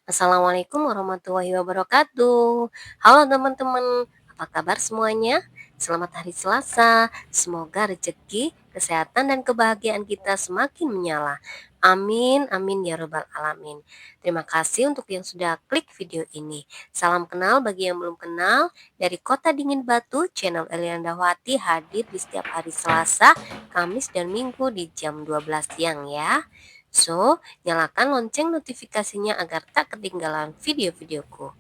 Assalamualaikum warahmatullahi wabarakatuh. Halo teman-teman, apa kabar semuanya? Selamat hari Selasa. Semoga rezeki, kesehatan, dan kebahagiaan kita semakin menyala. Amin, amin ya robbal alamin. Terima kasih untuk yang sudah klik video ini. Salam kenal bagi yang belum kenal. Dari Kota Dingin Batu, channel Eliandawati hadir di setiap hari Selasa, Kamis, dan Minggu di jam 12 siang ya. So, nyalakan lonceng notifikasinya agar tak ketinggalan video-videoku.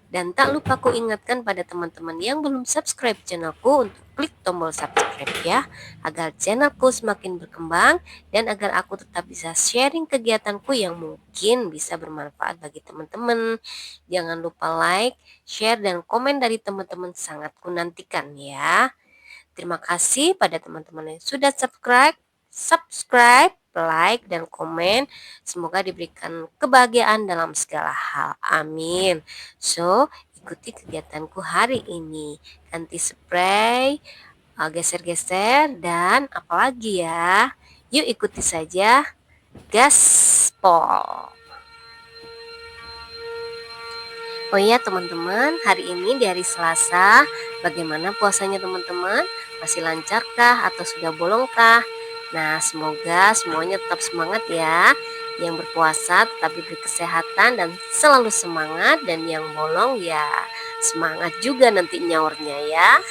Dan tak lupa ku ingatkan pada teman-teman yang belum subscribe channelku untuk klik tombol subscribe ya, agar channelku semakin berkembang dan agar aku tetap bisa sharing kegiatanku yang mungkin bisa bermanfaat bagi teman-teman. Jangan lupa like, share, dan komen dari teman-teman, sangat ku nantikan ya. Terima kasih pada teman-teman yang sudah subscribe, like, dan komen. Semoga diberikan kebahagiaan dalam segala hal. Amin. So, ikuti kegiatanku hari ini. Ganti spray, geser-geser, dan apalagi ya. Yuk ikuti saja. Gaspol. Oh iya teman-teman, hari ini di hari Selasa, bagaimana puasanya teman-teman? Masih lancarkah atau sudah bolongkah? Nah, semoga semuanya tetap semangat ya. Yang berpuasa tetap diberi kesehatan dan selalu semangat, dan yang bolong ya semangat juga nanti nyaurnya ya.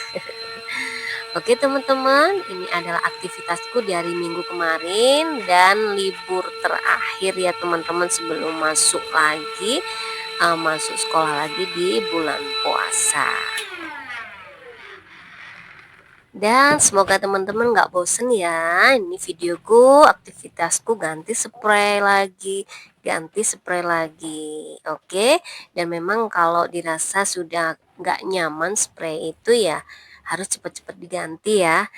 Oke teman-teman, ini adalah aktivitasku di hari Minggu kemarin dan libur terakhir ya teman-teman sebelum masuk sekolah lagi di bulan puasa. Dan semoga teman-teman nggak bosen ya. Ini videoku, aktivitasku ganti spray lagi. Oke. Dan memang kalau dirasa sudah nggak nyaman spray itu ya harus cepat-cepat diganti ya.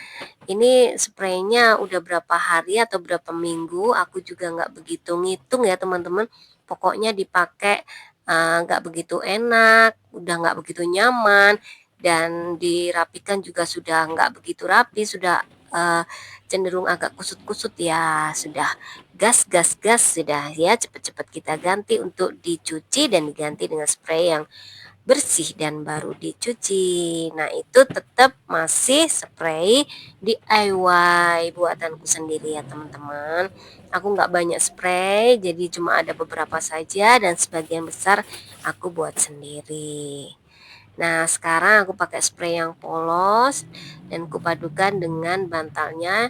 Ini spraynya udah berapa hari atau berapa minggu, aku juga nggak begitu ngitung ya teman-teman. Pokoknya dipakai nggak begitu enak, udah nggak begitu nyaman, dan dirapikan juga sudah nggak begitu rapi, sudah cenderung agak kusut-kusut ya. Sudah gas sudah ya, cepat-cepat kita ganti untuk dicuci dan diganti dengan spray yang bersih dan baru dicuci. Nah, itu tetap masih spray DIY buatanku sendiri ya teman-teman. Aku nggak banyak spray, jadi cuma ada beberapa saja dan sebagian besar aku buat sendiri. Nah, sekarang aku pakai spray yang polos dan kupadukan dengan bantalnya,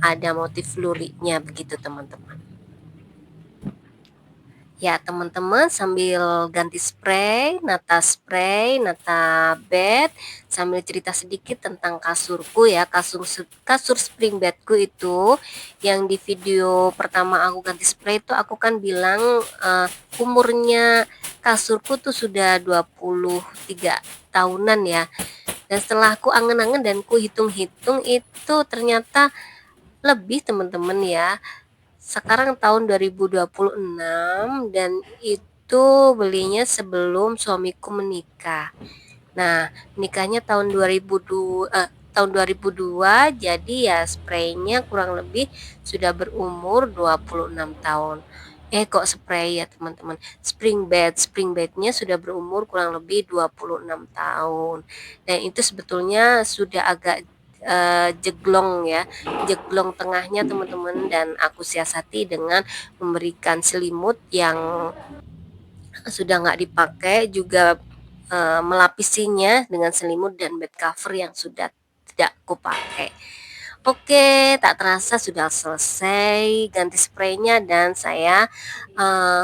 ada motif luritnya begitu teman-teman. Ya teman-teman, sambil ganti spray, nata bed, sambil cerita sedikit tentang kasurku ya, kasur spring bedku itu yang di video pertama aku ganti spray itu aku kan bilang umurnya kasurku tuh sudah 23 tahunan ya. Dan setelah aku angen-angen dan ku hitung-hitung itu ternyata lebih teman-teman ya. Sekarang tahun 2026 dan itu belinya sebelum suamiku menikah. Nah, nikahnya tahun 2002, jadi ya spraynya kurang lebih sudah berumur 26 tahun. Kok spray ya teman-teman. Spring bednya sudah berumur kurang lebih 26 tahun. Dan itu sebetulnya sudah agak jeglong ya, jeglong tengahnya teman-teman, dan aku siasati dengan memberikan selimut yang sudah nggak dipakai, juga melapisinya dengan selimut dan bed cover yang sudah tidak kupakai. Oke, tak terasa sudah selesai ganti spraynya dan saya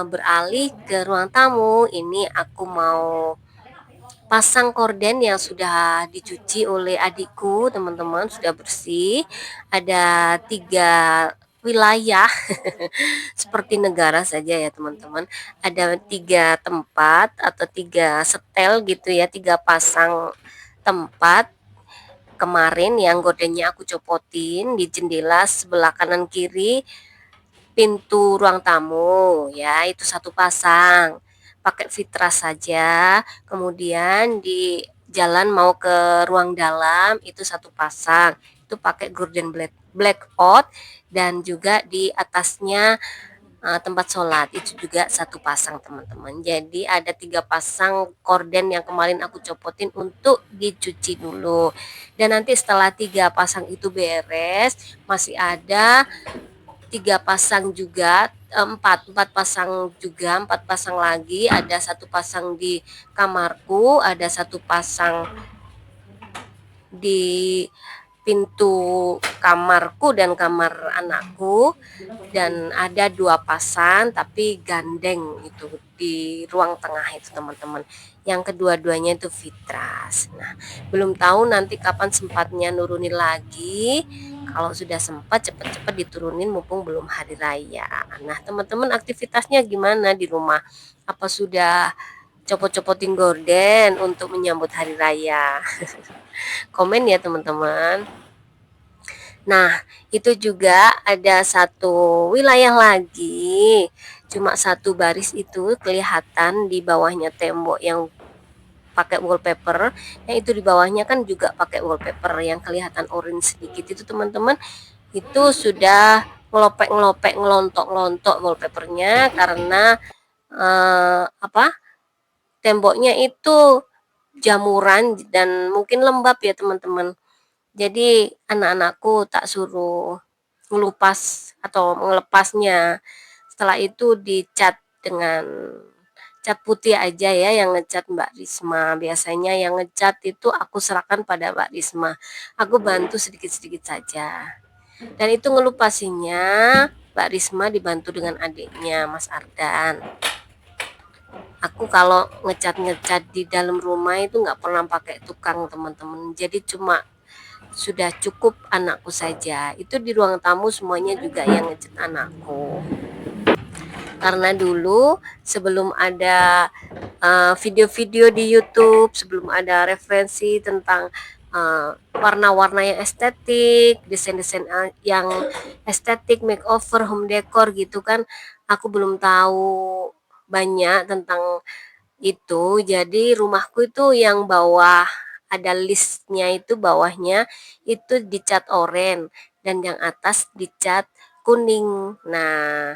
beralih ke ruang tamu. Ini aku mau pasang korden yang sudah dicuci oleh adikku teman-teman, sudah bersih. Ada 3 wilayah seperti negara saja ya teman-teman. Ada 3 tempat atau 3 setel gitu ya, 3 pasang tempat kemarin yang gordennya aku copotin di jendela sebelah kanan kiri pintu ruang tamu ya, itu satu pasang pakai fitras saja. Kemudian di jalan mau ke ruang dalam itu satu pasang, itu pakai gorden black out, dan juga di atasnya tempat sholat itu juga satu pasang teman-teman. Jadi ada 3 pasang korden yang kemarin aku copotin untuk dicuci dulu. Dan nanti setelah 3 pasang itu beres, masih ada 3 pasang juga, empat pasang juga, 4 pasang lagi. Ada satu pasang di kamarku, ada satu pasang di pintu kamarku dan kamar anakku, dan ada 2 pasang tapi gandeng itu di ruang tengah itu teman-teman, yang kedua-duanya itu fitras. Nah, belum tahu nanti kapan sempatnya nurunin lagi. Kalau sudah sempat cepet-cepet diturunin mumpung belum hari raya. Nah, teman-teman aktivitasnya gimana di rumah? Apa sudah copot-copotin gorden untuk menyambut hari raya? Komen ya teman-teman. Nah, itu juga ada satu wilayah lagi. Cuma satu baris itu kelihatan di bawahnya tembok yang pakai wallpaper. Yang itu di bawahnya kan juga pakai wallpaper yang kelihatan orange sedikit itu teman-teman. Itu sudah ngelopek-ngelopek, ngelontok-ngelontok wallpapernya karena apa? Temboknya itu jamuran dan mungkin lembab ya teman-teman. Jadi anak-anakku tak suruh ngelupas atau melepasnya. Setelah itu dicat dengan cat putih aja ya yang ngecat Mbak Risma. Biasanya yang ngecat itu aku serahkan pada Mbak Risma. Aku bantu sedikit-sedikit saja. Dan itu ngelupasinya Mbak Risma dibantu dengan adiknya Mas Ardan. Aku kalau ngecat-ngecat di dalam rumah itu nggak pernah pakai tukang teman-teman. Jadi cuma sudah cukup anakku saja. Itu di ruang tamu semuanya juga yang ngecat anakku. Karena dulu sebelum ada video-video di YouTube, sebelum ada referensi tentang warna-warna yang estetik, desain-desain yang estetik, makeover, home decor gitu kan, aku belum tahu banyak tentang itu. Jadi rumahku itu yang bawah ada listnya itu bawahnya itu dicat oranye dan yang atas dicat kuning. Nah,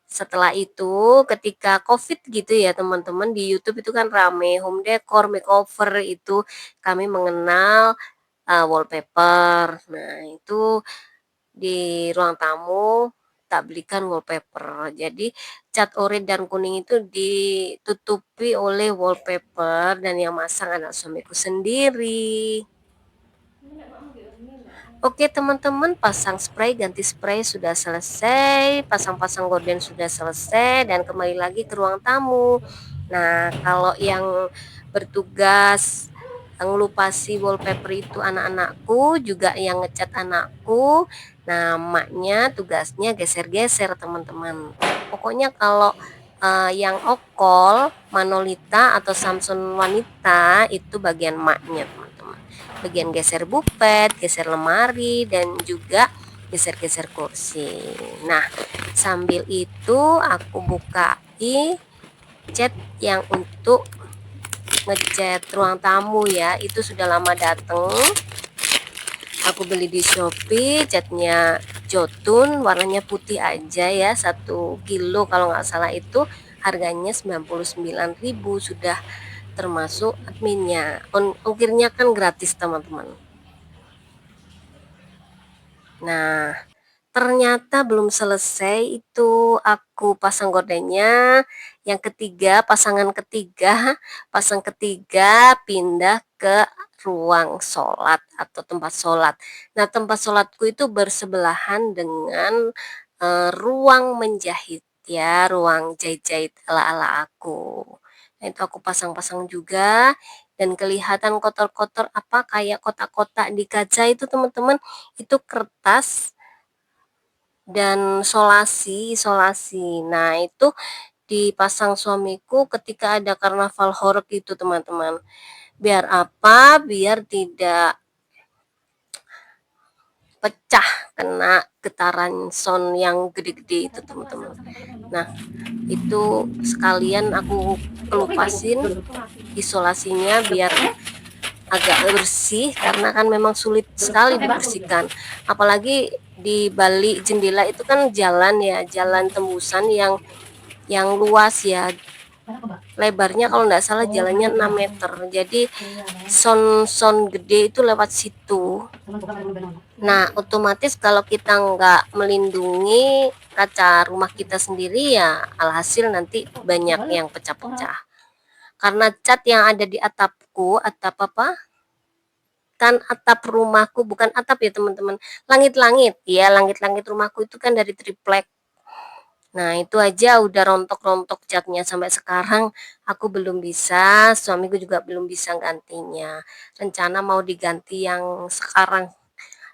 setelah itu ketika COVID gitu ya teman-teman, di YouTube itu kan rame home decor, makeover, itu kami mengenal wallpaper. Nah, itu di ruang tamu tak belikan wallpaper. Jadi cat oranye dan kuning itu ditutupi oleh wallpaper dan yang masang anak suamiku sendiri. Oke teman-teman, pasang spray, ganti spray sudah selesai, pasang-pasang gorden sudah selesai, dan kembali lagi ke ruang tamu. Nah, kalau yang bertugas ngelupasi wallpaper itu anak-anakku, juga yang ngecat anakku. Nah, maknya tugasnya geser-geser teman-teman. Pokoknya kalau yang okol, Manolita atau Samson wanita itu bagian maknya teman-teman. Bagian geser bupet, geser lemari, dan juga geser-geser kursi. Nah, sambil itu aku bukai cat yang untuk ngecat ruang tamu ya. Itu sudah lama dateng. Aku beli di Shopee, catnya Jotun, warnanya putih aja ya, 1 kilo kalau nggak salah itu harganya 99.000, sudah termasuk adminnya. Ongkirnya kan gratis teman-teman. Nah, ternyata belum selesai itu aku pasang gordennya. Yang ketiga, pasang ketiga pindah ke ruang sholat atau tempat sholat. Nah, tempat sholatku itu bersebelahan dengan ruang menjahit ya, ruang jahit-jahit ala-ala aku. Nah, itu aku pasang-pasang juga dan kelihatan kotor-kotor apa kayak kotak-kotak di kaca itu teman-teman, itu kertas dan isolasi. Nah, itu dipasang suamiku ketika ada karnaval horor itu teman-teman. Biar apa? Biar tidak pecah kena getaran sound yang gede-gede itu teman-teman. Nah, itu sekalian aku kelupasin isolasinya biar agak bersih karena kan memang sulit sekali dibersihkan. Apalagi di balik jendela itu kan jalan ya, jalan tembusan yang luas ya. Lebarnya kalau nggak salah jalannya 6 meter. Jadi sound gede itu lewat situ. Nah, otomatis kalau kita nggak melindungi kaca rumah kita sendiri ya alhasil nanti banyak yang pecah-pecah. Karena cat yang ada di atapku, atap apa? Kan atap rumahku, bukan atap ya teman-teman, langit-langit ya, langit-langit rumahku itu kan dari triplek. Nah itu aja udah rontok-rontok catnya, sampai sekarang aku belum bisa, suamiku juga belum bisa gantinya. Rencana mau diganti yang sekarang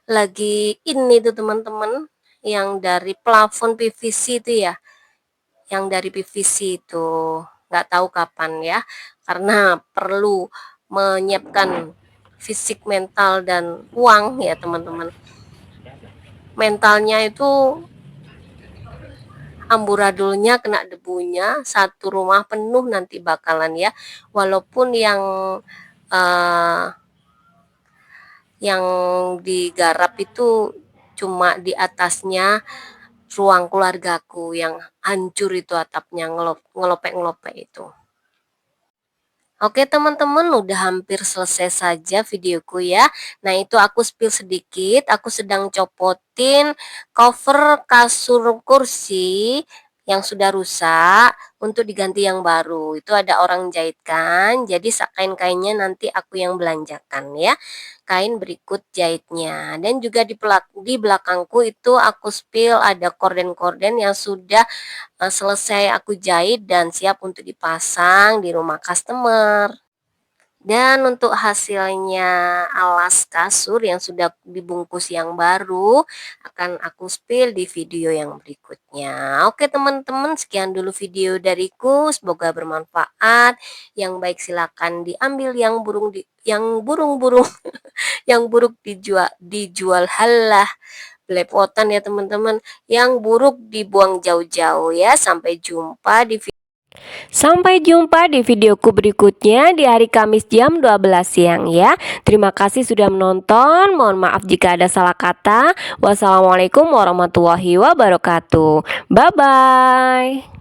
lagi ini tuh teman-teman, yang dari plafon PVC itu ya, yang dari PVC itu nggak tahu kapan ya, karena perlu menyiapkan fisik, mental, dan uang ya teman-teman. Mentalnya itu amburadulnya kena debunya, satu rumah penuh nanti bakalan ya, walaupun yang digarap itu cuma di atasnya ruang keluargaku, yang hancur itu atapnya, ngelopek-ngelopek itu. Oke teman-teman, udah hampir selesai saja videoku ya. Nah itu aku spill sedikit, aku sedang copotin cover kasur kursi yang sudah rusak untuk diganti yang baru. Itu ada orang jahitkan, jadi kain-kainnya nanti aku yang belanjakan ya. Kain berikut jahitnya. Dan juga di belakangku itu aku spill ada korden-korden yang sudah selesai aku jahit dan siap untuk dipasang di rumah customer. Dan untuk hasilnya alas kasur yang sudah dibungkus yang baru akan aku spill di video yang berikutnya. Oke teman-teman, sekian dulu video dariku, semoga bermanfaat. Yang baik silakan diambil, yang burung-burung yang buruk dijual halah, belepotan ya teman-teman. Yang buruk dibuang jauh-jauh ya. Sampai jumpa di videoku berikutnya di hari Kamis jam 12 siang ya. Terima kasih sudah menonton. Mohon maaf jika ada salah kata. Wassalamualaikum warahmatullahi wabarakatuh. Bye bye.